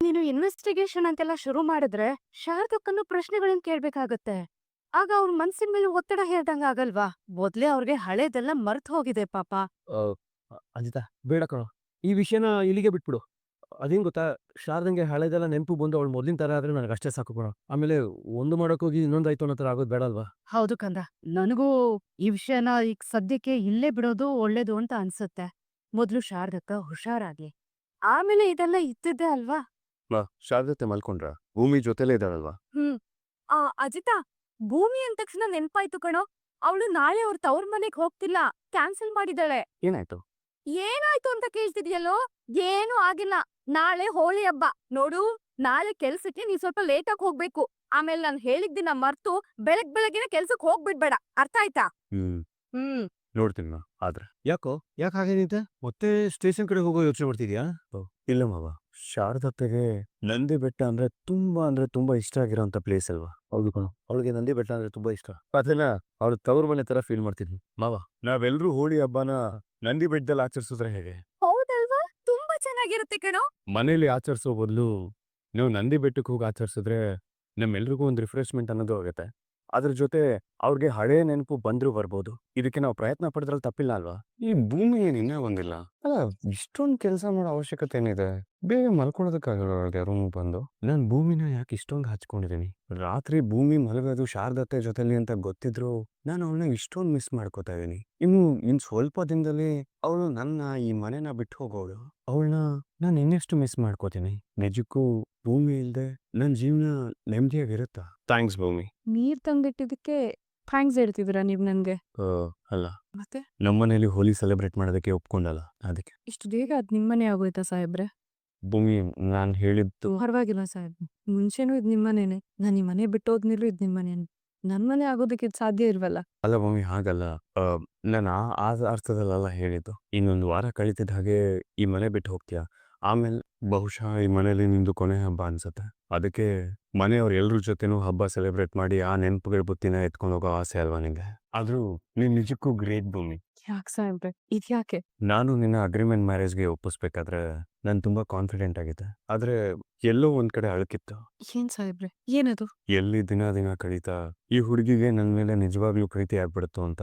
ನೀನು ಇನ್ವೆಸ್ಟಿಗೇಷನ್ ಅಂತೆಲ್ಲ ಶುರು ಮಾಡಿದ್ರೆ ಶಾರದಕ್ಕನ್ನು ಪ್ರಶ್ನೆಗಳನ್ನ ಕೇಳ್ಬೇಕಾಗತ್ತೆ. ಆಗ ಅವ್ರ ಮನ್ಸಿನ ಮೇಲೆ ಒತ್ತಡ ಹೇರ್ದಂಗ ಆಗಲ್ವಾ? ಮೊದ್ಲೇ ಅವ್ರಿಗೆ ಹಳೇದೆಲ್ಲ ಮರ್ತ್ ಹೋಗಿದೆ ಪಾಪ. ಆಹ್, ಅಂಜಿತಾ ಬೇಡ ಕಣೋ. ಈ ವಿಷಯನ ಇಲ್ಲಿಗೆ ಬಿಟ್ಬಿಡು. ಅದೇನ್ ಗೊತ್ತಾ, ಶಾರದಂಗೆ ಹಳೇದೆಲ್ಲ ನೆನಪು ಬಂದು ಅವಳು ಮೊದ್ಲಿನ ಥರ ಆದ್ರೆ ನನಗಷ್ಟೇ ಸಾಕು ಕಣೋ. ಆಮೇಲೆ ಒಂದು ಮಾಡೋಕ್ಕೋಗಿ ಇನ್ನೊಂದಾಯ್ತು ಅನ್ನೋ ಥರ ಆಗೋದು ಬೇಡ ಅಲ್ವಾ? ಹೌದು ಕಂದ. ನನಗೂ ಈ ವಿಷಯನ ಈಗ ಸದ್ಯಕ್ಕೆ ಇಲ್ಲೇ ಬಿಡೋದು ಒಳ್ಳೇದು ಅಂತ ಅನ್ಸುತ್ತೆ. ಮೊದ್ಲು ಶಾರದಕ್ಕ ಹುಷಾರಾಗ್ಲಿ. ಆಮೇಲೆ ಇದೆಲ್ಲ ಇದ್ದಿದ್ದೇ ಅಲ್ವಾ? ಶಾರದತ್ತೆ ಮಲ್ಕೊಂಡ್ರಾ? ಭೂಮಿ ಜೊತೆಲೇ ಇದ್ದಾಳಲ್ವಾ? ಹ್ಮ್. ಅಜಿತಾ, ಭೂಮಿ ಅಂದ ತಕ್ಷಣ ನೆನ್ಪಾಯ್ತು ಕಣೋ. ಅವಳು ನಾಳೆ ಅವ್ರ ತವ್ರ ಮನೆಗ್ ಹೋಗ್ತಿಲ್ಲ. ಕ್ಯಾನ್ಸಲ್ ಮಾಡಿದಾಳೆ. ಏನಾಯ್ತು? ಏನಾಯ್ತು ಅಂತ ಕೇಳ್ತಿದ್ಯಲ್ಲೋ? ಏನೂ ಆಗಿಲ್ಲ. ನಾಳೆ ಹೋಳಿ ಹಬ್ಬ. ನೋಡು, ನಾಳೆ ಕೆಲ್ಸಕ್ಕೆ ನೀನ್ ಸ್ವಲ್ಪ ಲೇಟಾಗ್ ಹೋಗ್ಬೇಕು. ಆಮೇಲ್ ನಾನ್ ಹೇಳಿದ್ ದಿನ ಮರ್ತು ಬೆಳಗ್ಗೆನೆ ಕೆಲ್ಸಕ್ ಹೋಗ್ಬಿಡ್ಬೇಡ. ಅರ್ಥ ಆಯ್ತಾ? ಹ್ಮ್. ಹ್ಮ್. ನೋಡ್ತೀನಿ ನಾ ಆದ್ರೆ. ಯಾಕೋ? ಯಾಕೆ ಹಾಗೇನಿದೆ? ಮತ್ತೆ ಸ್ಟೇಷನ್ ಕಡೆ ಹೋಗೋ ಯೋಚನೆ ಮಾಡ್ತಿದ್ಯಾ? ಇಲ್ಲ ಮಾವ. ಶಾರದತ್ತೆಗೆ ನಂದಿ ಬೆಟ್ಟ ಅಂದ್ರೆ ತುಂಬಾ ಇಷ್ಟ ಆಗಿರೋಂಥ ಪ್ಲೇಸ್ ಅಲ್ವಾ? ಹೌದು ಕಣೋ. ಅವಳಿಗೆ ನಂದಿ ಬೆಟ್ಟ ಅಂದ್ರೆ ತುಂಬಾ ಇಷ್ಟ. ಅದನ್ನ ಅವ್ಳ ತವ್ರ ಮನೆ ತರ ಫೀಲ್ ಮಾಡ್ತಿದ್ವಿ. ಮಾವ, ನಾವೆಲ್ಲರೂ ಹೋಳಿ ಹಬ್ಬನ ನಂದಿ ಬೆಟ್ಟದಲ್ಲಿ ಆಚರಿಸಿದ್ರೆ ಹೇಗೆ? ಹೌದಲ್ವಾ? ತುಂಬಾ ಚೆನ್ನಾಗಿರುತ್ತೆ ಕಣೋ. ಮನೇಲಿ ಆಚರಿಸೋ ಬದಲು ನೀವು ನಂದಿ ಬೆಟ್ಟಕ್ಕೆ ಹೋಗಿ ಆಚರಿಸಿದ್ರೆ ನಮ್ಮೆಲ್ರಿಗೂ ಒಂದು ರಿಫ್ರೆಶ್ಮೆಂಟ್ ಅನ್ನೋದು ಆಗುತ್ತೆ. ಅದ್ರ ಜೊತೆ ಅವ್ರಿಗೆ ಹಳೆ ನೆನಪು ಬಂದ್ರೂ ಬರ್ಬೋದು. ಇದಕ್ಕೆ ನಾವು ಪ್ರಯತ್ನ ಪಡಿದ್ರಲ್ಲಿ ತಪ್ಪಿಲ್ಲ ಅಲ್ವಾ? ಈ ಭೂಮಿ ಏನ್ ಇನ್ನೂ ಬಂದಿಲ್ಲ ಅಲ್ಲ? ಇಷ್ಟೊಂದು ಕೆಲಸ ಮಾಡೋ ಅವಶ್ಯಕತೆ ಏನಿದೆ? ಬೇಗ ಮಲ್ಕೊಳ್ಳೋದಕ್ಕಾಗಲ್ಲ ಅವ್ರಿಗೆ ರೂಮ್ ಬಂದು. ನಾನು ಭೂಮಿನ ಯಾಕೆ ಇಷ್ಟೊಂದು ಹಚ್ಕೊಂಡಿದ್ದೀನಿ? ರಾತ್ರಿ ಭೂಮಿ ಮಲಗೋದು ಶಾರದತ್ತೆ ಜೊತೆಲಿ ಅಂತ ಗೊತ್ತಿದ್ರು ನಾನು ಅವಳನ್ನ ಇಷ್ಟೊಂದು ಮಿಸ್ ಮಾಡ್ಕೋತಾ ಇದೀನಿ. ಇನ್ ಸ್ವಲ್ಪ ದಿನದಲ್ಲಿ ಅವಳು ಈ ಮನೆನ ಬಿಟ್ಟು ಹೋಗೋಳು. ಅವಳನ್ನ ನಾನು ಇನ್ನೆಷ್ಟು ಮಿಸ್ ಮಾಡ್ಕೋತೀನಿ. ನಿಜಕ್ಕೂ ಭೂಮಿ ಇಲ್ದೆ ನನ್ ಜೀವನ ನೆಮ್ಮದಿಯಾಗಿರುತ್ತಾ? ಥ್ಯಾಂಕ್ಸ್ ಭೂಮಿ. ನೀರ್ ತಂದಿಟ್ಟಿದ್ದಕ್ಕೆ ಥ್ಯಾಂಕ್ಸ್ ಹೇಳ್ತಿದ್ದೀರಾ ನೀವ್ ನನ್ಗೆ? ಅಲ್ಲ, ಮತ್ತೆ? ನಮ್ಮನೇಲಿ ಹೋಲಿ ಸೆಲೆಬ್ರೇಟ್ ಮಾಡೋದಕ್ಕೆ ಒಪ್ಕೊಂಡಲ್ಲ ಅದಕ್ಕೆ. ಇಷ್ಟು ಬೇಗ ಅದ್ ನಿಮ್ಮನೆ ಆಗೋಯ್ತಾ ಸಾಹೇಬ್ರೆ? ಭೂಮಿ, ನಾನು ಹೇಳಿದ್ದು ಪರವಾಗಿಲ್ಲ ಸಾಹೇಬ್. ಮುಂಚೆನೂ ಇದ್ ನಿಮ್ಮನೇನೆ. ನಾನ್ ಈ ಮನೆ ಬಿಟ್ಟೋದ್ಮೇಲೂ ಇದ್ ನಿಮ್ಮನೇನೆ. ನನ್ ಮನೆ ಆಗೋದಕ್ಕೆ ಇದ್ ಸಾಧ್ಯ ಇಲ್ವಲ್ಲ. ಅಲ್ಲ ಭೂಮಿ, ಹಾಗಲ್ಲ. ನಾನು ಆ ಅರ್ಥದಲ್ಲಲ್ಲ ಹೇಳಿದ್ದು. ಇನ್ನೊಂದು ವಾರ ಕಳೀತಿದ್ದ ಹಾಗೆ ಈ ಮನೆ ಬಿಟ್ಟು ಹೋಗ್ತೀಯಾ? ಆಮೇಲೆ ಬಹುಶಃ ಈ ಮನೇಲಿ ನಿಂದು ಕೊನೆ ಹಬ್ಬ ಅನ್ಸುತ್ತೆ. ಅದಕ್ಕೆ ಮನೆಯವ್ರ ಎಲ್ರ ಜೊತೆನೂ ಹಬ್ಬ ಸೆಲೆಬ್ರೇಟ್ ಮಾಡಿ ಆ ನೆನಪುಗಳ ಬುತ್ತಿನ ಎತ್ಕೊಂಡು ಹೋಗೋ ಆಸೆ ಅಲ್ವಾ ನಿಂಗೆ? ಆದ್ರೂ ನೀನ್ ನಿಜಕ್ಕೂ ಗ್ರೇಟ್ ಭೂಮಿ. ಯಾಕ್ ಸಾಹೇಬ್ರೆ? ಇದ್ಯಾಕೆ? ನಾನು ನಿನ್ನ ಅಗ್ರಿಮೆಂಟ್ ಮ್ಯಾರೇಜ್ಗೆ ಒಪ್ಪಿಸ್ಬೇಕಾದ್ರೆ ನಾನು ತುಂಬಾ ಕಾನ್ಫಿಡೆಂಟ್ ಆಗಿದ್ದೆ. ಆದ್ರೆ ಎಲ್ಲೋ ಒಂದ್ ಕಡೆ ಅಳುಕಿತ್ತು. ಏನ್ ಸಾಹೇಬ್ರೆ? ಏನದು? ಎಲ್ಲಿ ದಿನ ಕಳೀತಾ ಈ ಹುಡುಗಿಗೆ ನನ್ ಮೇಲೆ ನಿಜವಾಗ್ಲೂ ಪ್ರೀತಿ ಆಗ್ಬಿಡುತ್ತೋ ಅಂತ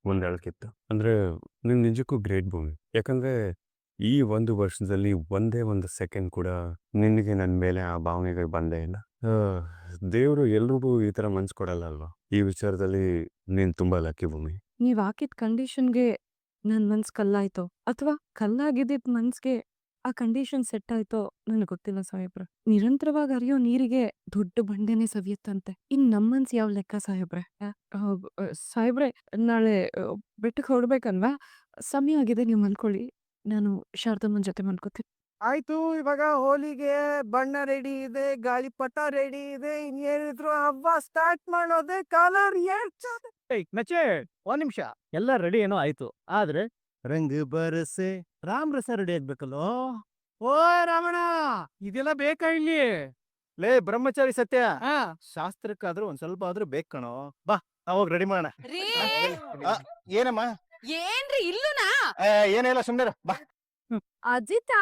ಒಂದ್ ಅಳುಕಿತ್ತು. ಅಂದ್ರೆ ನೀನ್ ನಿಜಕ್ಕೂ ಗ್ರೇಟ್ ಭೂಮಿ. ಯಾಕಂದ್ರೆ ಈ ಒಂದು ವರ್ಷದಲ್ಲಿ ಒಂದೇ ಒಂದು ಸೆಕೆಂಡ್ ಕೂಡ ನಿನಗೆ ನನ್ ಮೇಲೆ ಆ ಭಾವನೆಗಳು ಬಂದೇ ಇಲ್ಲ. ದೇವ್ರು ಎಲ್ರಿಗೂ ಈ ತರ ಮನ್ಸ್ ಕೊಡಲ್ಲ ಅಲ್ವಾ? ಈ ವಿಚಾರದಲ್ಲಿ ನೀನ್ ತುಂಬಾ ಲಕ್ಕಿ ಭೂಮಿ. ನೀವ್ ಹಾಕಿದ್ ಕಂಡೀಷನ್‌ಗೆ ನನ್ ಮನ್ಸ್ ಕಲ್ಲಾಯ್ತೋ? ಅಥವಾ ಕಲ್ಲಾಗಿದ್ದಿದ್ ಮನ್ಸ್‌ಗೆ ಆ ಕಂಡೀಷನ್ ಸೆಟ್ ಆಯ್ತೋ ನನಗ್ ಗೊತ್ತಿಲ್ಲ ಸಾಹೇಬ್ರೆ. ನಿರಂತರವಾಗಿ ಹರಿಯೋ ನೀರಿಗೆ ದೊಡ್ಡ ಬಂಡೆನೇ ಸವಿಯುತ್ತಂತೆ. ಇನ್ ನಮ್ ಮನ್ಸ್ ಯಾವ್ ಲೆಕ್ಕ ಸಾಹೇಬ್ರೆ? ಸಾಹೇಬ್ರೆ, ನಾಳೆ ಬೆಟ್ಟಕ್ ಹೊರಡ್ಬೇಕಲ್ವಾ? ಸಮಯ ಆಗಿದೆ, ನೀವ್ ಮಲ್ಕೊಳ್ಳಿ. ನಾನು ಶಾರದಮ್ಮನ್ ಜೊತೆ ಮಲ್ಕೋತೀನಿ. ಆಯ್ತು, ಇವಾಗ ಹೋಲಿಗೆ ಬಣ್ಣ ರೆಡಿ ಇದೆ, ಗಾಳಿಪಟ ರೆಡಿ ಇದೆ. ಇನ್ನೇನಿದ್ರು ಹಬ್ಬ ಸ್ಟಾರ್ಟ್ ಮಾಡೋದೆ. ಕಲರ್ ಏರ್ಸೋದೆ. ಏಯ್ ನಚೆ, ಒಂದ್ ನಿಮಿಷ. ಎಲ್ಲ ರೆಡಿ ಏನೋ ಆಯ್ತು. ಆದ್ರೆ ರಂಗ್ ಬರಸೆ ರಾಮ್ ರಸ ರೆಡಿ ಆಗ್ಬೇಕಲ್ಲೋ. ಓ ರಾಮಣ್ಣ, ಇದೆಲ್ಲ ಬೇಕಾ ಇಲ್ಲಿ? ಲೇ ಬ್ರಹ್ಮಚಾರಿ ಸತ್ಯ, ಶಾಸ್ತ್ರಕ್ಕಾದ್ರೂ ಒಂದ್ ಸ್ವಲ್ಪ ಆದ್ರೂ ಬೇಕು ಕಣೋ. ಬಾ, ನಾವ್ ರೆಡಿ ಮಾಡೋಣ. ರೀ ಏನಮ್ಮ? ಏನ್ರಿ ಇಲ್ಲುನಾ? ಏನಿಲ್ಲ, ಸುಮ್ನೆ ಬಾ. ಅಜಿತಾ,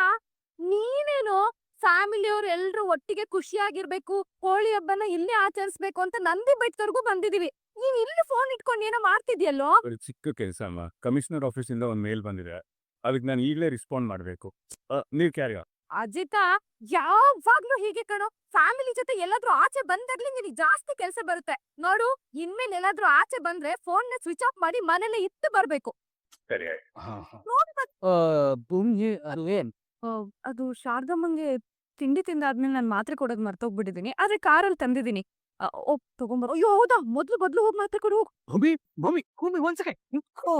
ನೀನೇನೋ ಫ್ಯಾಮಿಲಿಯವ್ರು ಎಲ್ರು ಒಟ್ಟಿಗೆ ಖುಷಿಯಾಗಿರ್ಬೇಕು, ಹೋಳಿ ಹಬ್ಬನ ಇಲ್ಲೇ ಆಚರಿಸ್ಬೇಕು ಅಂತ ನಂದಿ ಬೆಟ್ಟದವರೆಗೂ ಬಂದಿದೀವಿ. ನೀನ್ ಇಲ್ಲಿ ಫೋನ್ ಇಟ್ಕೊಂಡು ಏನೋ ಮಾಡ್ತಿದ್ಯಲ್ಲೋ? ಒಂದು ಚಿಕ್ಕ ಕೆಲಸ ಅಮ್ಮ. ಕಮಿಷನರ್ ಆಫೀಸಿಂದ ಒಂದು ಮೇಲ್ ಬಂದಿದೆ. ಅದಕ್ಕೆ ನಾನು ಈಗಲೇ ರೆಸ್ಪಾಂಡ್ ಮಾಡಬೇಕು. ನೀವು ಕ್ಯಾರಿ ಆನ್. ಅಜಿತಾ, ಯಾವಾಗ್ಲೂ ಹೀಗೆ ಕಣೋ. ಫ್ಯಾಮಿಲಿ ಜೊತೆ ಎಲ್ಲಾದ್ರೂ ಆಚೆ ಬಂದಾಗ್ಲಿ ನಿನಗ್ ಜಾಸ್ತಿ ಕೆಲ್ಸ ಬರುತ್ತೆ. ನೋಡು, ಇನ್ಮೇಲೆ ಎಲ್ಲಾದ್ರೂ ಆಚೆ ಬಂದ್ರೆ ಫೋನ್ ಸ್ವಿಚ್ ಆಫ್ ಮಾಡಿ ಮನೇಲೆ ಇತ್ತು ಬರ್ಬೇಕು. ಸರಿ. ನೋಡು ಮತ್ತ್. ಭೂಮಿ ಅದು ಏನ್? ಅದು ಶಾರದಮ್ಮಂಗೆ ತಿಂಡಿ ತಿಂದಾದ್ಮೇಲೆ ನಾನ್ ಮಾತ್ರೆ ಕೊಡೋದ್ ಮರ್ತೋಗ್ಬಿಟ್ಟಿದೀನಿ. ಆದ್ರೆ ಕಾರಲ್ಲಿ ತಂದಿದೀನಿ. ತಗೊಂಬರೋ. ಅಯ್ಯೋ ಹೌದಾ, ಮೊದ್ಲು ಹೋಗ್ ಮಾತ್ರೆ ಕೊಡು ಹೋಗು. ಭೂಮಿ ಭೂಮಿ ಭೂಮಿ ಒಂದ್ ಸೆಕೆಂಡ್ ನಿಂತ್ಕೋ.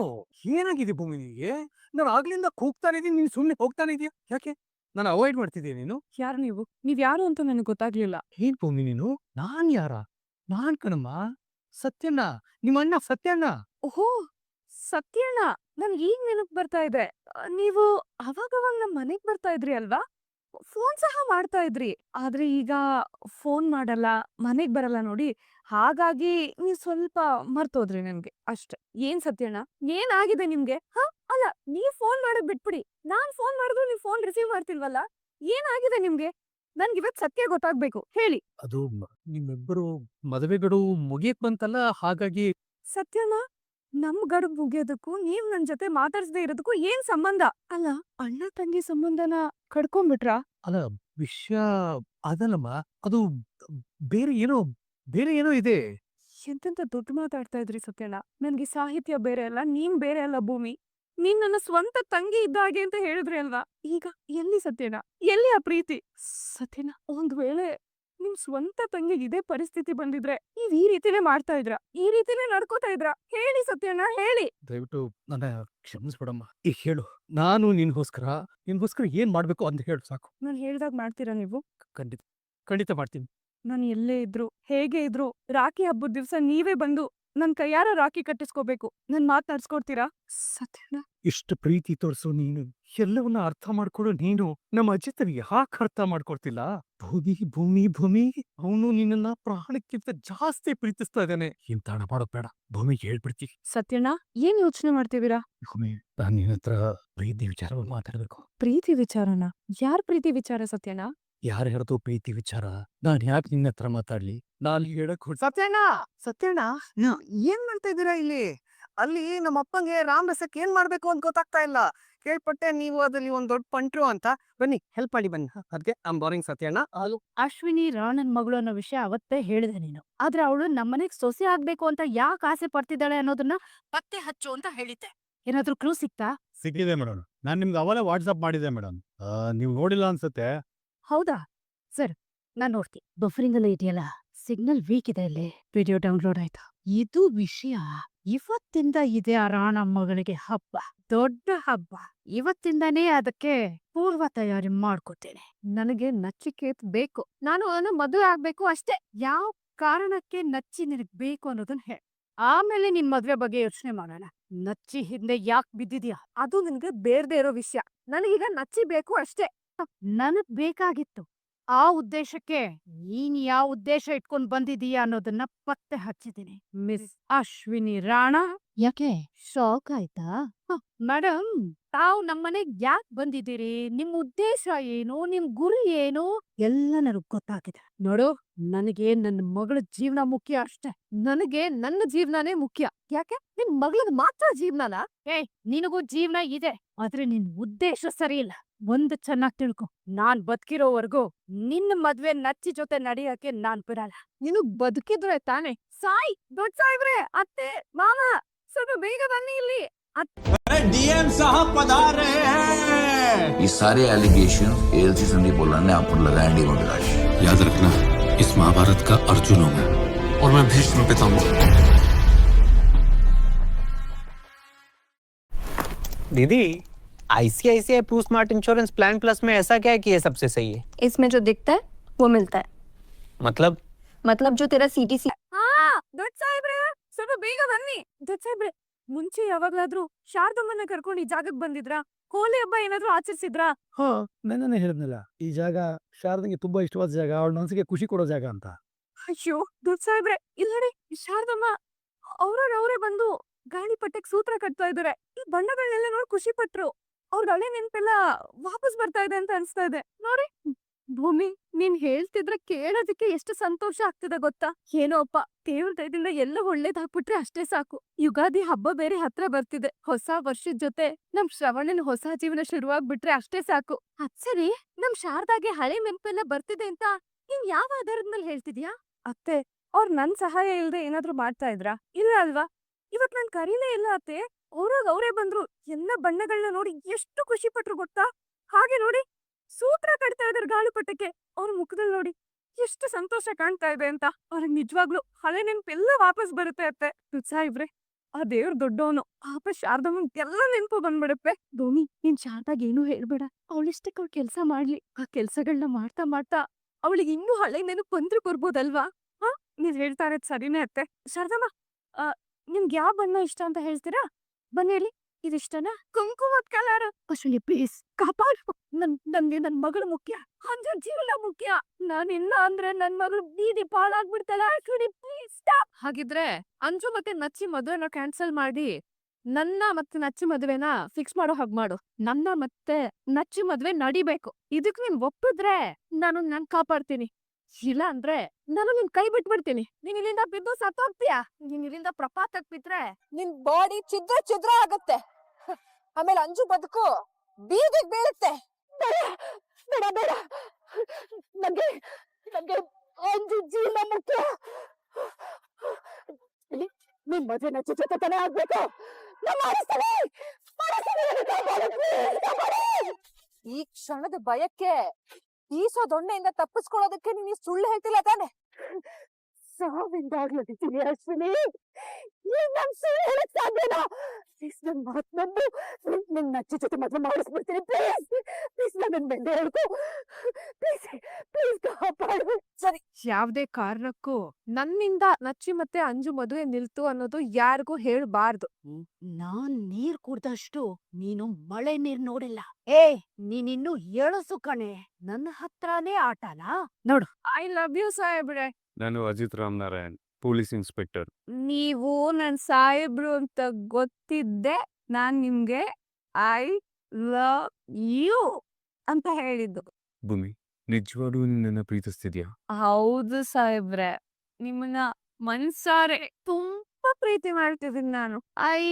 ಏನಾಗಿದೆ ಭೂಮಿ ನಿನಗೆ? ನಾನು ಆಗ್ಲಿಂದ ಕೂಗ್ತಾನೆ ಇದೀನಿ, ನೀನ್ ಸುಮ್ನೆ ಹೋಗ್ತಾನೆ ಇದೀಯ ಯಾಕೆ? ನಾನು ಅವಾಯ್ಡ್ ಮಾಡ್ತಿದ್ದೀನಿ ನೀನು? ಯಾರು ನೀವು? ನೀವ್ ಯಾರು ಅಂತ ನನಗ್ ಗೊತ್ತಾಗ್ಲಿಲ್ಲ. ಏನ್ ಭೂಮಿ ನೀನು? ನಾನ್ ಯಾರ? ನಾನ್ ಕಣಮ್ಮ, ಸತ್ಯಣ್ಣ, ನಿಮ್ಮ ಅಣ್ಣ ಸತ್ಯಣ್ಣ. ಓಹೋ, ಸತ್ಯಣ್ಣ. ನನ್ಗ್ ಈಗ ನೆನಪ್ ಬರ್ತಾ ಇದೆ. ನೀವು ಅವಾಗವಾಗ ನಮ್ ಮನೆಗ್ ಬರ್ತಾ ಇದ್ರಿ ಅಲ್ವಾ? ಫೋನ್ ಸಹ ಮಾಡ್ತಾ ಇದ್ರಿ. ಆದ್ರೆ ಈಗ ಫೋನ್ ಮಾಡಲ್ಲ, ಮನೆಗ್ ಬರಲ್ಲ ನೋಡಿ. ಹಾಗಾಗಿ ನೀವ್ ಸ್ವಲ್ಪ ಮರ್ತೋದ್ರಿ ನನ್ಗೆ ಅಷ್ಟೇ. ಏನ್ ಸತ್ಯಣ್ಣ, ಏನಾಗಿದೆ ನಿಮ್ಗೆ? ಅಲ್ಲ, ನೀವ್ ಫೋನ್ ಮಾಡೋದ್ ಬಿಟ್ಬಿಡಿ. ನಾನ್ ಫೋನ್ ಮಾಡಿದ್ರು ನೀವ್ ಫೋನ್ ರಿಸೀವ್ ಮಾಡ್ತಿಲ್ವಲ್ಲ? ಏನಾಗಿದೆ ನಿಮ್ಗೆ? ನನ್ಗಿವತ್ ಸತ್ಯ ಗೊತ್ತಾಗ್ಬೇಕು. ಹೇಳಿ. ಅದು ನಿಮ್ಮಿಬ್ಬರು ಮದುವೆಗಳು ಮುಗಿಯಕ್ ಬಂತಲ್ಲ, ಹಾಗಾಗಿ ಸತ್ಯನಾ? ನಮ್ ಗಡುಗ್ ಮುಗಿಯೋದಕ್ಕೂ ನೀವ್ ನನ್ ಜೊತೆ ಮಾತಾಡ್ಸ್ದೇ ಇರೋದಕ್ಕೂ ಏನ್ ಸಂಬಂಧ? ಅಲ್ಲ, ಅಣ್ಣ ತಂಗಿ ಸಂಬಂಧನ ಕಡ್ಕೊಂಡ್ಬಿಟ್ರಾ? ಅಲ್ಲ, ವಿಷಯ ಅದಲ್ಲಮ್ಮ, ಅದು ಬೇರೆ ಏನೋ ಇದೆ. ಎಂತೆಂತ ದುಡ್ಡು ಮಾತಾಡ್ತಾ ಇದ್ರಿ ಸತ್ಯಣ್ಣ. ನನ್ಗೆ ಸಾಹಿತ್ಯ ಬೇರೆ ಅಲ್ಲ, ನೀನ್ ಬೇರೆ ಅಲ್ಲ ಭೂಮಿ. ನೀನ್ ನನ್ನ ಸ್ವಂತ ತಂಗಿ ಇದ್ದ ಹಾಗೆ ಅಂತ ಹೇಳಿದ್ರಿ ಅಲ್ವಾ? ಈಗ ಎಲ್ಲಿ ಸತ್ಯಣ್ಣ? ಎಲ್ಲಿ ಆ ಪ್ರೀತಿ? ಸತ್ಯಣ್ಣ, ಒಂದ್ ವೇಳೆ ನಿಮ್ ಸ್ವಂತ ತಂಗಿಗೆ ಇದೇ ಪರಿಸ್ಥಿತಿ ಬಂದಿದ್ರೆ ನೀವ್ ಈ ರೀತಿನೇ ಮಾಡ್ತಾ ಇದ್ರ? ಈ ರೀತಿನೇ ನಡ್ಕೋತಾ ಇದ್ರ? ಹೇಳಿ ಸತ್ಯಣ್ಣ, ಹೇಳಿ. ದಯವಿಟ್ಟು ನನ್ನ ಕ್ಷಮಿಸ್ಬಿಡಮ್ಮ. ಈಗ ಹೇಳು, ನಾನು ನಿನ್ಗೋಸ್ಕರ ಏನ್ ಮಾಡ್ಬೇಕು ಅಂತ ಹೇಳು ಸಾಕು. ನಾನ್ ಹೇಳ್ದಾಗ ಮಾಡ್ತೀರಾ ನೀವು? ಖಂಡಿತ ಖಂಡಿತ ಮಾಡ್ತೀನಿ. ನಾನು ಎಲ್ಲೇ ಇದ್ರು, ಹೇಗೆ ಇದ್ರು, ರಾಖಿ ಹಬ್ಬದ ದಿವ್ಸ ನೀವೇ ಬಂದು ನನ್ ಕೈಯಾರ ರಾಖಿ ಕಟ್ಟಿಸ್ಕೋಬೇಕು. ನನ್ ಮಾತ್ ನಡ್ಸ್ಕೊಡ್ತೀರಾ? ಸತ್ಯಣ್ಣ, ಇಷ್ಟು ಪ್ರೀತಿ ತೋರಿಸು ನೀನು, ಎಲ್ಲವನ್ನ ಅರ್ಥ ಮಾಡ್ಕೊಡು ನೀನು, ನಮ್ಮ ಅಜಿತನಿಗೆ ಯಾಕೆ ಅರ್ಥ ಮಾಡ್ಕೊಡ್ತಿಲ್ಲ? ಭೂಮಿ ಅವನು ನಿನ್ನನ್ನ ಪ್ರಾಣಕ್ಕಿಂತ ಜಾಸ್ತಿ ಪ್ರೀತಿಸ್ತಾ ಇದ್ದಾನೆ. ಇಂತ ಹಣ ಮಾಡೋದ್ ಬೇಡ, ಭೂಮಿಗೆ ಹೇಳ್ಬಿಡ್ತೀವಿ. ಸತ್ಯಣ್ಣ, ಏನ್ ಯೋಚನೆ ಮಾಡ್ತೀವಿರಾ? ಭೂಮಿ, ನಾನು ನಿನ್ನ ಹತ್ರ ಪ್ರೀತಿ ವಿಚಾರವಾಗಿ ಮಾತಾಡ್ಬೇಕು. ಪ್ರೀತಿ ವಿಚಾರನ? ಯಾರ್ ಪ್ರೀತಿ ವಿಚಾರ ಸತ್ಯಣ್ಣ? ಯಾರು ಹೇಳ್ತು ಪ್ರೀತಿ ವಿಚಾರ? ನಾನ್ ಯಾಕೆ ನಿನ್ನ ಹತ್ರ ಮಾತಾಡ್ಲಿ? ನಾನು ಹೇಳಕ್ ಸತ್ಯಣ್ಣ, ಏನ್ ಮಾಡ್ತಾ ಇದೀರಾ ಇಲ್ಲಿ? ಅಲ್ಲಿ ನಮ್ಮ ಅಪ್ಪಂಗೆ ರಾಮ್ ರಸಕ್ ಏನ್ ಮಾಡ್ಬೇಕು ಅಂತ ಗೊತ್ತಾಗ್ತಾ ಇಲ್ಲ. ಕೇಳ್ಪಟ್ಟೆ ನೀವು ಅದ್ರಲ್ಲಿ ಒಂದ್ ದೊಡ್ಡ ಪಂಟ್ರು ಅಂತ. ಬನ್ನಿ ಹೆಲ್ಪ್ ಮಾಡಿ ಬನ್ನಿ. ಅದಕ್ಕೆ ಬೋರಿಂಗ್ ಸತ್ಯಣ್ಣ. ಅಶ್ವಿನಿ ರಾಣನ್ ಮಗಳು ಅನ್ನೋ ವಿಷಯ ಅವತ್ತೇ ಹೇಳಿದೆ ನೀನು. ಆದ್ರೆ ಅವಳು ನಮ್ಮನೆಗ್ ಸೊಸೆ ಆಗ್ಬೇಕು ಅಂತ ಯಾಕೆ ಆಸೆ ಪಡ್ತಿದ್ದಾಳೆ ಅನ್ನೋದನ್ನ ಪತ್ತೆ ಹಚ್ಚು ಅಂತ ಹೇಳಿದ್ದೆ. ಏನಾದ್ರೂ ಕ್ಲೂ ಸಿಕ್ತಾ? ಸಿಕ್ಕಿದೆ ಮೇಡಮ್. ನಾನು ನಿಮ್ಗೆ ಅವಲೇ ವಾಟ್ಸಪ್ ಮಾಡಿದೆ ಮೇಡಮ್. ನೀವು ನೋಡಿಲ್ಲ ಅನ್ಸುತ್ತೆ. ಹೌದಾ? ಸರ್, ನಾನ್ ನೋಡ್ತೀನಿ. ಬಫರಿಂಗ್ ಎಲ್ಲ ಇದೆಯಲ್ಲ, ಸಿಗ್ನಲ್ ವೀಕ್ ಇದೆ ಇಲ್ಲಿ. ವಿಡಿಯೋ ಡೌನ್ಲೋಡ್ ಆಯ್ತಾ? ಇದು ವಿಷಯ. ಇವತ್ತಿಂದ ಇದೆ ಆ ರಾಣ ಮಗಳಿಗೆ ಹಬ್ಬ, ದೊಡ್ಡ ಹಬ್ಬ. ಇವತ್ತಿಂದಾನೇ ಅದಕ್ಕೆ ಪೂರ್ವ ತಯಾರಿ ಮಾಡ್ಕೋತೇನೆ. ನನಗೆ ನಚಿಕೇತ್ ಬೇಕು. ನಾನು ಅವನ ಮದುವೆ ಆಗ್ಬೇಕು ಅಷ್ಟೇ. ಯಾವ ಕಾರಣಕ್ಕೆ ನಚ್ಚಿ ನಿನಗ್ ಬೇಕು ಅನ್ನೋದನ್ನ ಹೇಳ. ಆಮೇಲೆ ನಿನ್ ಮದ್ವೆ ಬಗ್ಗೆ ಯೋಚನೆ ಮಾಡೋಣ. ನಚ್ಚಿ ಹಿಂದೆ ಯಾಕೆ ಬಿದ್ದಿದ್ಯಾ ಅದು ನಿನ್ಗೆ ಬೇರ್ದೇ ಇರೋ ವಿಷಯ. ನನಗೀಗ ನಚ್ಚಿ ಬೇಕು ಅಷ್ಟೇ. ನನಗ್ ಬೇಕಾಗಿತ್ತು. ಆ ಉದ್ದೇಶಕ್ಕೆ ನೀನ್ ಯಾವ ಉದ್ದೇಶ ಇಟ್ಕೊಂಡ್ ಬಂದಿದೀಯ ಅನ್ನೋದನ್ನ ಪತ್ತೆ ಹಚ್ಚಿದ್ದೀನಿ. ಮಿಸ್ ಅಶ್ವಿನಿ ರಾಣಾ. ಯಾಕೆ ಶಾಕ್ ಆಯ್ತಾ? ಮೇಡಮ್, ತಾವು ನಮ್ಮನೆಗ್ ಯಾಕೆ ಬಂದಿದ್ದೀರಿ, ನಿಮ್ ಉದ್ದೇಶ ಏನು, ನಿಮ್ ಗುರಿ ಏನು ಎಲ್ಲ ನನಗ್ ಗೊತ್ತಾಗಿದೆ. ನೋಡು, ನನಗೆ ನನ್ನ ಮಗಳ ಜೀವನ ಮುಖ್ಯ ಅಷ್ಟೇ. ನನಗೆ ನನ್ನ ಜೀವನನೇ ಮುಖ್ಯ. ಯಾಕೆ ನಿನ್ ಮಗಳದ್ ಮಾತ್ರ ಜೀವನನ? ನಿನಗೂ ಜೀವನ ಇದೆ, ಆದ್ರೆ ನಿನ್ ಉದ್ದೇಶ ಸರಿ ಇಲ್ಲ. ಒಂದ್ ಚೆನ್ನಾಗ್ ತಿಳ್ಕೊ, ನಾನ್ ಬದುಕಿರೋವರ್ಗೂ ನಿನ್ನ ಮದ್ವೆ ನಚ್ಚಿ ಜೊತೆ ನಡೆಯಕ್ಕೆ ನಾನ್ ಬಿಡಲ್ಲ. ನಿನಗ್ ಬದುಕಿದ್ರೆ ತಾನೆ. ಸಾಯ್ ದೊಡ್ಡ ಸಾಯ್ಬ್ರೆ, ಅತ್ತೆ ಮಾಮ, ಸ್ವಲ್ಪ ಬೇಗ ಬನ್ನಿ ಇಲ್ಲಿ. डीएम साहब पधार रहे हैं। ये सारे एलिगेशन एलसी संदीप बोलन ने आप पर लगाए डी मगराज। याद रखना, इस महाभारत का अर्जुन हूं मैं और मैं भीष्म पितामह। दीदी, ICICI pru smart insurance plan plus में ऐसा क्या है कि ये सबसे सही है? इसमें जो दिखता है वो मिलता है। मतलब जो तेरा सीटीसी ದೊಡ್ಡ ಸಾಹೇಬ್ರೆ, ಸ್ವಲ್ಪ ಬೇಗ ಬನ್ನಿ. ದೊಡ್ಡ ಸಾಹೇಬ್ರೆ, ಮುಂಚೆ ಯಾವಾಗ್ಲಾದ್ರೂ ಶಾರದಮ್ಮನ್ನ ಕರ್ಕೊಂಡು ಈ ಜಾಗಕ್ಕೆ ಬಂದಿದ್ರಾ? ಹೋಲಿ ಹಬ್ಬ ಏನಾದ್ರೂ ಆಚರಿಸಿದ್ರಾ? ನನ್ನೇ ಹೇಳಿದ್ನಲ್ಲ, ಈ ಜಾಗ ಶಾರದಂಗೆ ತುಂಬಾ ಇಷ್ಟವಾದ ಜಾಗ, ಅವಳ ಮನಸ್ಸಿಗೆ ಖುಷಿ ಕೊಡೋ ಜಾಗ ಅಂತ. ಅಯ್ಯೋ ದೊಡ್ಡ ಸಾಹೇಬ್ರೆ, ಇಲ್ಲ ನೋಡಿ, ಶಾರದಮ್ಮ ಅವರೇ ಬಂದು ಗಾಳಿಪಟಕ್ಕೆ ಸೂತ್ರ ಕಟ್ತಾ ಇದಾರೆ. ಈ ಬಣ್ಣಗಳನ್ನೆಲ್ಲ ನೋಡಿ ಖುಷಿ ಪಟ್ರು. ಅವ್ರ ಹಳೆ ನೆನ್ಪೆಲ್ಲ ವಾಪಸ್ ಬರ್ತಾ ಇದೆ ಅಂತ ಅನ್ಸ್ತಾ ಇದೆ ನೋಡಿ. ಭೂಮಿ, ನೀನ್ ಹೇಳ್ತಿದ್ರೆ ಕೇಳೋದಕ್ಕೆ ಎಷ್ಟು ಸಂತೋಷ ಆಗ್ತಿದೆ ಗೊತ್ತಾ? ಏನೋ ಅಪ್ಪ, ದೇವ್ರ ದಯದಿಂದ ಎಲ್ಲ ಒಳ್ಳೇದಾಗ್ಬಿಟ್ರೆ ಅಷ್ಟೇ ಸಾಕು. ಯುಗಾದಿ ಹಬ್ಬ ಬೇರೆ ಹತ್ರ ಬರ್ತಿದೆ. ಹೊಸ ವರ್ಷದ ಜೊತೆ ನಮ್ ಶ್ರವಣನ್ ಹೊಸ ಜೀವನ ಶುರುವಾಗ್ಬಿಟ್ರೆ ಅಷ್ಟೇ ಸಾಕು. ಅದ್ ಸರಿ, ನಮ್ ಶಾರದಾಗೆ ಹಳೆ ನೆನ್ಪೆಲ್ಲ ಬರ್ತಿದೆ ಅಂತ ನೀನ್ ಯಾವ ಆಧಾರದ ಮೇಲೆ ಹೇಳ್ತಿದ್ಯಾ? ಅತ್ತೆ, ಅವ್ರ ನನ್ ಸಹಾಯ ಇಲ್ದೆ ಏನಾದ್ರೂ ಮಾಡ್ತಾ ಇದ್ರಾ? ಇಲ್ಲ ಅಲ್ವಾ? ಇವತ್ ನಾನ್ ಕರೀಲೇ ಇಲ್ಲ ಅತ್ತೆ. ಅವರೇ ಬಂದ್ರು. ಎಲ್ಲ ಬಣ್ಣಗಳನ್ನ ನೋಡಿ ಎಷ್ಟು ಖುಷಿ ಪಟ್ರು ಗೊತ್ತಾ? ಹಾಗೆ ನೋಡಿ, ಸೂತ್ರ ಕಟ್ತಾ ಇದಾರೆ ಗಾಳಿಪಟಕ್ಕೆ. ಅವ್ರ ಮುಖದಲ್ಲಿ ನೋಡಿ ಎಷ್ಟು ಸಂತೋಷ ಕಾಣ್ತಾ ಇದೆ ಅಂತ. ಅವ್ರಿಗೆ ನಿಜವಾಗ್ಲು ಹಳೆ ನೆನ್ಪೆಲ್ಲ ವಾಪಸ್ ಬರುತ್ತೆ ಅತ್ತೆ. ಸಾಯಿಬ್ರೆ, ಆ ದೇವ್ರ ದೊಡ್ಡವನು. ಪಾಪ ಶಾರದಮ್ಮನ್ ಎಲ್ಲ ನೆನ್ಪು ಬಂದ್ಬಿಡತ್ತೆ. ಧೋನಿ, ನೀನ್ ಶಾರದಾಗ ಏನೂ ಹೇಳ್ಬೇಡ. ಅವಳಿಷ್ಟಕ್ಕೆ ಅವ್ಳ ಕೆಲ್ಸ ಮಾಡ್ಲಿ. ಆ ಕೆಲ್ಸಗಳನ್ನ ಮಾಡ್ತಾ ಮಾಡ್ತಾ ಅವಳಿಗೆ ಇನ್ನೂ ಹಳೆ ನೆನಪು ಬಂದ್ರು ಬರ್ಬೋದಲ್ವಾ? ನೀವ್ ಹೇಳ್ತಾ ಇರೋದ್ ಸರಿನೇ ಅತ್ತೆ. ಶಾರದಮ್ಮ, ನಿಮ್ಗೆ ಯಾವ ಬಣ್ಣ ಇಷ್ಟ ಅಂತ ಹೇಳ್ತೀರಾ? ಬನ್ನಿ ಹೇಳಿ. ಇದಿಷ್ಟನಾ? ಕುಂಕುಮದ ಕಲರ್. ಅಶ್ವಿನಿ ಪ್ಲೀಸ್ ಕಾಪಾಡು. ನನ್ಗೆ ನನ್ ಮಗಳು ಮುಖ್ಯ, ಅಂಜರ್ ಜೀವನ ಮುಖ್ಯ. ನಾನಿಲ್ಲ ಅಂದ್ರೆ ನನ್ ಮಗಳು ಬೀದಿ ಪಾಳಾಗ್ಬಿಡ್ತಾಳೆ. Ashwini please stop. ಹಾಗಿದ್ರೆ ಅಂಜು ಮತ್ತೆ ನಚ್ಚಿ ಮದುವೆನ ಕ್ಯಾನ್ಸಲ್ ಮಾಡಿ ನನ್ನ ಮತ್ತೆ ನಚ್ಚಿ ಮದ್ವೆನ ಫಿಕ್ಸ್ ಮಾಡೋ ಹಾಗೆ ಮಾಡು. ನನ್ನ ಮತ್ತೆ ನಚ್ಚಿ ಮದ್ವೆ ನಡಿಬೇಕು. ಇದಕ್ ನೀನ್ ಒಪ್ಪಿದ್ರೆ ನಾನು ನನ್ ಕಾಪಾಡ್ತೀನಿ. ಇಲ್ಲ ಅಂದ್ರೆ ನಾನು ನಿನ್ ಕೈ ಬಿಟ್ಬಿಡ್ತೀನಿ. ನೀನ್ ಇಲ್ಲಿಂದ ಬಿದ್ದು ಸತ್ತೋಗ್ತೀಯ. ನೀನ್ ಇಲ್ಲಿಂದ ಪ್ರಪಾತಕ್ ಬಿದ್ರೆ ನಿನ್ ಬಾಡಿ ಛಿದ್ರ ಛಿದ್ರ ಆಗತ್ತೆ. ಆಮೇಲೆ ಅಂಜು ಬದುಕು ಬೀದಿಗ್ ಬೀಳುತ್ತೆ. ಬೇಡ ಬೇಡ ನಂಗೆ ನಂಗೆ ಅಂಜು ಜೀವನ ಮುಖ್ಯ. ನಿನ್ ಮದ್ವೆ ನಚ್ಚಿ ಜೊತೆ ತಾನೇ ಆಗ್ಬೇಕು. ಈ ಕ್ಷಣದ ಭಯಕ್ಕೆ ಈಸೋ ದೊಣ್ಣೆಯಿಂದ ತಪ್ಪಿಸ್ಕೊಳ್ಳೋದಕ್ಕೆ ನೀನು ಸುಳ್ಳು ಹೇಳ್ತಿಲ್ಲ ತಾನೆ? ಸಾವಿಂದಾಗ್ಲದಿದ್ದೀನಿ ಅಶ್ವಿನಿ. ಈಗ ನಾನ್ ಸುಳ್ಳು ಹೇಳಕ್ ಸಾಧ್ಯನಾ? ಪ್ಲೀಸ್ ನನ್ ಮಾತ್ ನಂಬು. ನಿನ್ ನಚ್ಚಿ ಜೊತೆ ಮದ್ವೆ ಮಾಡಿಸ್ಬಿಡ್ತೀನಿ. ಪ್ಲೀಸ್ ಪ್ಲೀಸ್ ನನ್ನ ಬೆಂಡೆ ಹೇಳ್ಕೊ. ಪ್ಲೀಸ್ ಪ್ಲೀಸ್ ಕಾಪಾಡು. ಸರಿ, ಯಾವ್ದೇ ಕಾರಣಕ್ಕೂ ನನ್ನಿಂದ ನಚ್ಚಿ ಮತ್ತೆ ಅಂಜು ಮದುವೆ ನಿಲ್ತು ಅನ್ನೋದು ಯಾರಿಗೂ ಹೇಳ್ಬಾರ್ದು. ನಾನ್ ನೀರ್ ಕುಡ್ದಷ್ಟು ನೀನು ಮಳೆ ನೀರ್ ನೋಡಿಲ್ಲ. ನೀನಿನ್ನು ಎಳಸು ಕಣೆ. ನನ್ನ ಹತ್ರನೇ ಆಟನಾ? ನೋಡು, ಐ ಲವ್ ಯು ಸಾಹೇಬ್ರೆ. ನಾನು ಅಜಿತ್ ರಾಮನಾರಾಯಣ್, ಪೊಲೀಸ್ ಇನ್ಸ್ಪೆಕ್ಟರ್. ನೀವು ನನ್ ಸಾಹೇಬ್ರು ಅಂತ ಗೊತ್ತಿದ್ದೆ ನಾನ್ ನಿಮ್ಗೆ ಐ ಲವ್ ಯು ಅಂತ ಹೇಳಿದ್ದು. ಭೂಮಿ, ನಿಜವಾಗ್ಲೂ ನಿನ್ನನ್ನ ಪ್ರೀತಿಸ್ತಿದ್ಯಾ? ಹೌದು ಸಾಹೇಬ್ರೆ, ನಿಮ್ಮನ್ನ ಮನ್ಸಾರೆ ತುಂಬಾ ಪ್ರೀತಿ ಮಾಡ್ತಿದ್ದೀನಿ ನಾನು. ಐ